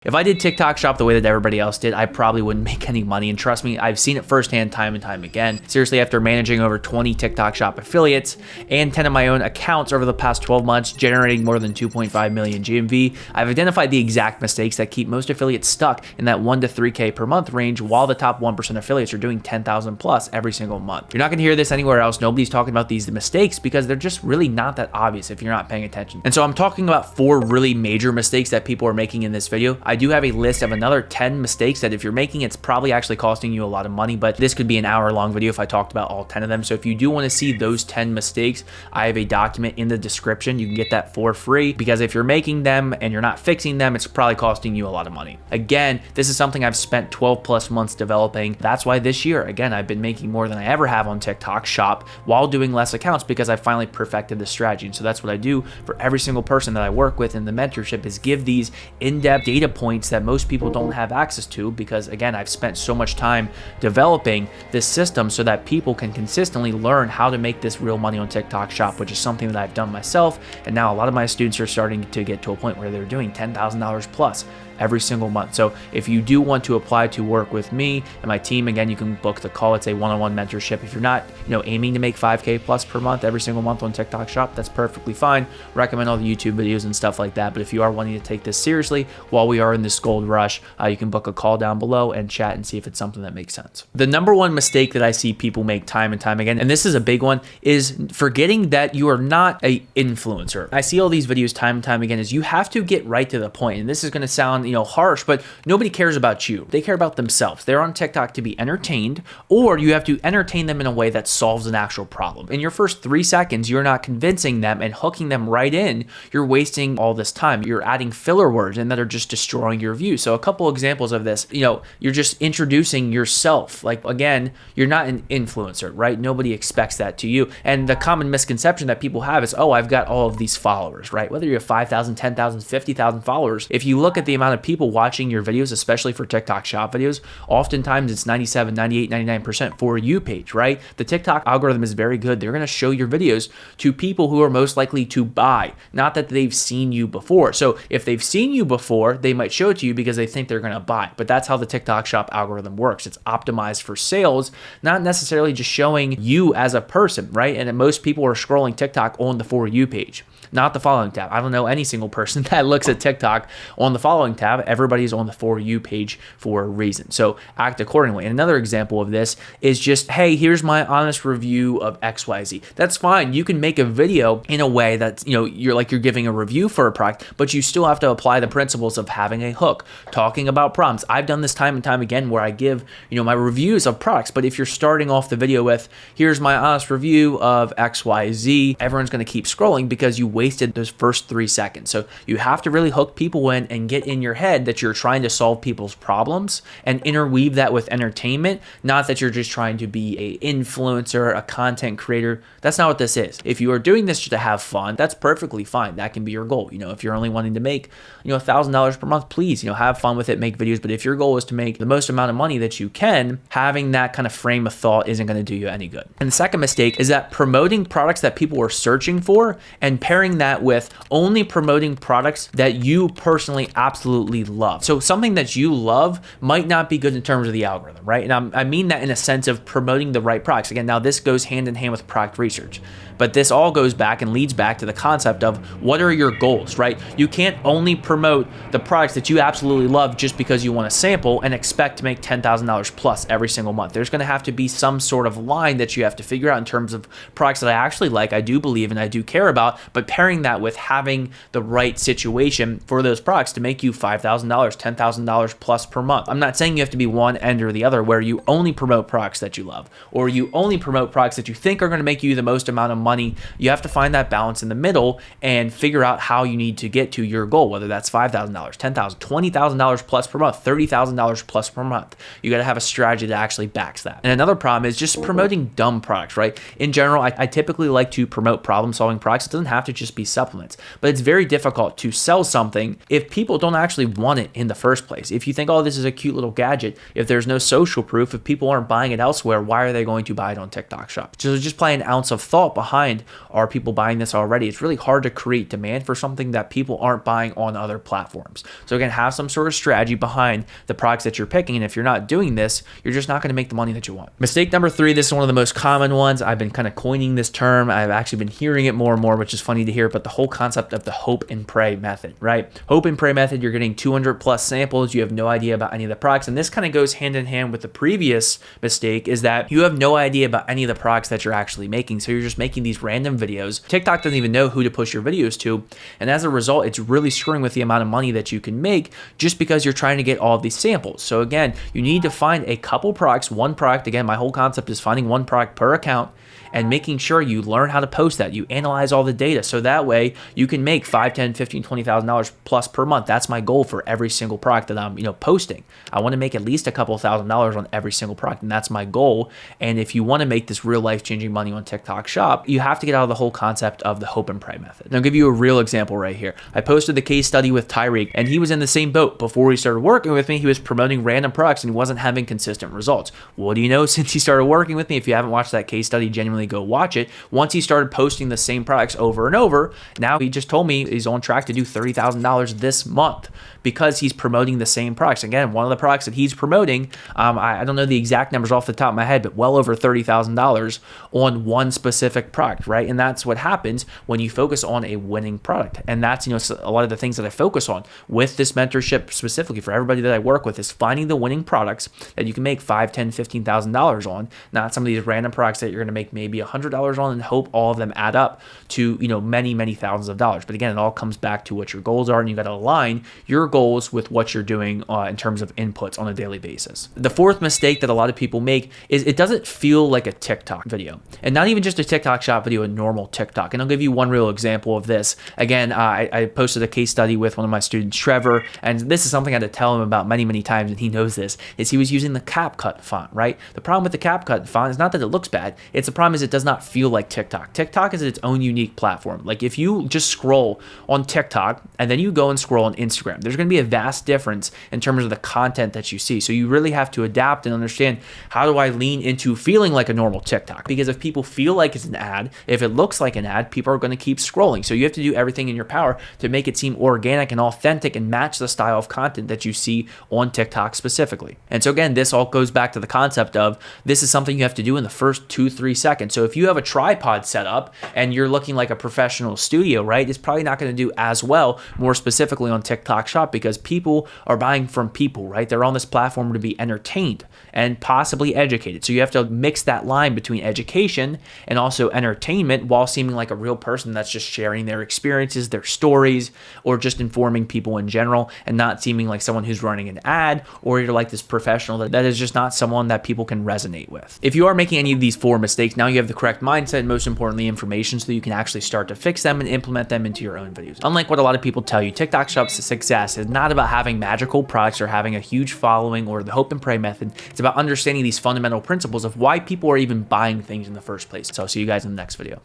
If I did TikTok shop the way that everybody else did, I probably wouldn't make any money. And trust me, I've seen it firsthand time and time again. Seriously, after managing over 20 TikTok shop affiliates and 10 of my own accounts over the past 12 months, generating more than 2.5 million GMV, I've identified the exact mistakes that keep most affiliates stuck in that 1 to 3K per month range, while the top 1% affiliates are doing 10,000 plus every single month. You're not gonna hear this anywhere else. Nobody's talking about these mistakes because they're just really not that obvious if you're not paying attention. And so I'm talking about 4 really major mistakes that people are making in this video. I do have a list of another 10 mistakes that if you're making, it's probably actually costing you a lot of money, but this could be an hour-long video if I talked about all 10 of them. So if you do want to see those 10 mistakes, I have a document in the description. You can get that for free, because if you're making them and you're not fixing them, it's probably costing you a lot of money. Again, this is something I've spent 12 plus months developing. That's why this year, again, I've been making more than I ever have on TikTok shop while doing less accounts, because I finally perfected the strategy. And so that's what I do for every single person that I work with in the mentorship, is give these in-depth data points that most people don't have access to, because again, I've spent so much time developing this system so that people can consistently learn how to make this real money on TikTok shop, which is something that I've done myself. And now a lot of my students are starting to get to a point where they're doing $10,000 plus every single month. So if you do want to apply to work with me and my team, again, you can book the call. It's a one-on-one mentorship. If you're not, aiming to make 5K plus per month every single month on TikTok shop, that's perfectly fine. Recommend all the YouTube videos and stuff like that. But if you are wanting to take this seriously while we are in this gold rush, you can book a call down below and chat and see if it's something that makes sense. The number one mistake that I see people make time and time again, and this is a big one, is forgetting that you are not an influencer. I see all these videos time and time again, is you have to get right to the point. And this is going to sound harsh, but nobody cares about you. They care about themselves. They're on TikTok to be entertained, or you have to entertain them in a way that solves an actual problem. In your first 3 seconds, you're not convincing them and hooking them right in. You're wasting all this time. You're adding filler words and that are just destroying your view. So a couple examples of this, you're just introducing yourself. Like, again, you're not an influencer, right? Nobody expects that to you. And the common misconception that people have is, oh, I've got all of these followers, right? Whether you have 5,000, 10,000, 50,000 followers, if you look at the amount of people watching your videos, especially for TikTok shop videos, oftentimes it's 97, 98, 99% for you page, right? The TikTok algorithm is very good. They're going to show your videos to people who are most likely to buy, not that they've seen you before. So if they've seen you before, they might show it to you because they think they're going to buy. But that's how the TikTok shop algorithm works. It's optimized for sales, not necessarily just showing you as a person, right? And most people are scrolling TikTok on the For You page, not the following tab. I don't know any single person that looks at TikTok on the following tab. Everybody's on the For You page for a reason. So act accordingly. And another example of this is just, hey, here's my honest review of XYZ. That's fine. You can make a video in a way that, you're giving a review for a product, but you still have to apply the principles of having a hook, talking about problems. I've done this time and time again where I give, my reviews of products, but if you're starting off the video with, here's my honest review of XYZ, everyone's going to keep scrolling because you wasted those first 3 seconds. So you have to really hook people in and get in your head that you're trying to solve people's problems and interweave that with entertainment, not that you're just trying to be a influencer, a content creator. That's not what this is. If you are doing this just to have fun, that's perfectly fine. That can be your goal. If you're only wanting to make, $1,000 per month, please, have fun with it, make videos. But if your goal is to make the most amount of money that you can, having that kind of frame of thought isn't going to do you any good. And the second mistake is that promoting products that people are searching for and pairing that with only promoting products that you personally absolutely love. So something that you love might not be good in terms of the algorithm, right? And I mean that in a sense of promoting the right products. Again, now this goes hand in hand with product research, but this all goes back and leads back to the concept of what are your goals, right? You can't only promote the products that you absolutely love just because you want to sample and expect to make $10,000 plus every single month. There's going to have to be some sort of line that you have to figure out in terms of products that I actually like, I do believe, and I do care about, but pairing that with having the right situation for those products to make you $5,000, $10,000 plus per month. I'm not saying you have to be one end or the other where you only promote products that you love or you only promote products that you think are going to make you the most amount of money. You have to find that balance in the middle and figure out how you need to get to your goal, whether that's $5,000, $10,000, $20,000 plus per month, $30,000 plus per month. You got to have a strategy that actually backs that. And another problem is just promoting dumb products, right? In general, I typically like to promote problem-solving products. It doesn't have to just be supplements, but it's very difficult to sell something if people don't actually want it in the first place. If you think, oh, this is a cute little gadget, if there's no social proof, if people aren't buying it elsewhere, why are they going to buy it on TikTok shop? So just apply an ounce of thought behind, are people buying this already? It's really hard to create demand for something that people aren't buying on other platforms. So again, have some sort of strategy behind the products that you're picking. And if you're not doing this, you're just not going to make the money that you want. Mistake number 3, this is one of the most common ones. I've been kind of coining this term. I've actually been hearing it more and more, which is funny to hear, but the whole concept of the hope and pray method, right? Hope and pray method, you're getting 200 plus samples. You have no idea about any of the products. And this kind of goes hand in hand with the previous mistake, is that you have no idea about any of the products that you're actually making. So you're just making these random videos. TikTok doesn't even know who to push your videos to. And as a result, it's really screwing with the amount of money that you can make just because you're trying to get all of these samples. So again, you need to find a couple products, one product. Again, my whole concept is finding one product per account and making sure you learn how to post that. You analyze all the data, so that way you can make $5, $10, $15, $20,000 plus per month. That's my goal for every single product that I'm posting. I want to make at least a couple $1,000s on every single product, and that's my goal. And if you want to make this real life-changing money on TikTok Shop, you have to get out of the whole concept of the hope and pray method. And I'll give you a real example right here. I posted the case study with Tyreek, and he was in the same boat. Before he started working with me, he was promoting random products and he wasn't having consistent results. What do you know? Since he started working with me, if you haven't watched that case study, genuinely go watch it. Once he started posting the same products over and over, now he just told me he's on track to do $30,000 this month because he's promoting the same products. Again, one of the products that he's promoting, I don't know the exact numbers off the top of my head, but well over $30,000 on one specific product, right? And that's what happens when you focus on a winning product. And that's, a lot of the things that I focus on with this mentorship specifically for everybody that I work with is finding the winning products that you can make $5,000, $10,000, $15,000 on, not some of these random products that you're going to make maybe $100 on and hope all of them add up to, many, many thousands of dollars. But again, it all comes back to what your goals are, and you got to align your goals with what you're doing in terms of inputs on a daily basis. The fourth mistake that a lot of people make is it doesn't feel like a TikTok video, and not even just a TikTok shop video, a normal TikTok. And I'll give you one real example of this. Again, I posted a case study with one of my students, Trevor, and this is something I had to tell him about many, many times, and he knows this, is he was using the CapCut font, right? The problem with the CapCut font is not that it looks bad. It's the problem is it does not feel like TikTok. TikTok is its own unique platform. Like if you just scroll on TikTok and then you go and scroll on Instagram, there's going to be a vast difference in terms of the content that you see. So you really have to adapt and understand, how do I lean into feeling like a normal TikTok? Because if people feel like it's an ad, if it looks like an ad, people are going to keep scrolling. So you have to do everything in your power to make it seem organic and authentic and match the style of content that you see on TikTok specifically. And so again, this all goes back to the concept of this is something you have to do in the first 2-3 seconds. So if you have a tripod set up and you're looking like a professional studio, right, it's probably not going to do as well, more specifically on TikTok Shop, because people are buying from people, right? They're on this platform to be entertained and possibly educated. So you have to mix that line between education and also entertainment while seeming like a real person that's just sharing their experiences, their stories, or just informing people in general, and not seeming like someone who's running an ad, or you're like this professional that is just not someone that people can resonate with. If you are making any of these 4 mistakes, now you have the correct mindset and most importantly information so you can actually start to fix them and implement them into your own videos. Unlike what a lot of people tell you, TikTok Shop's success is not about having magical products or having a huge following or the hope and pray method. It's about understanding these fundamental principles of why people are even buying things in the first place. So I'll see you guys in the next video.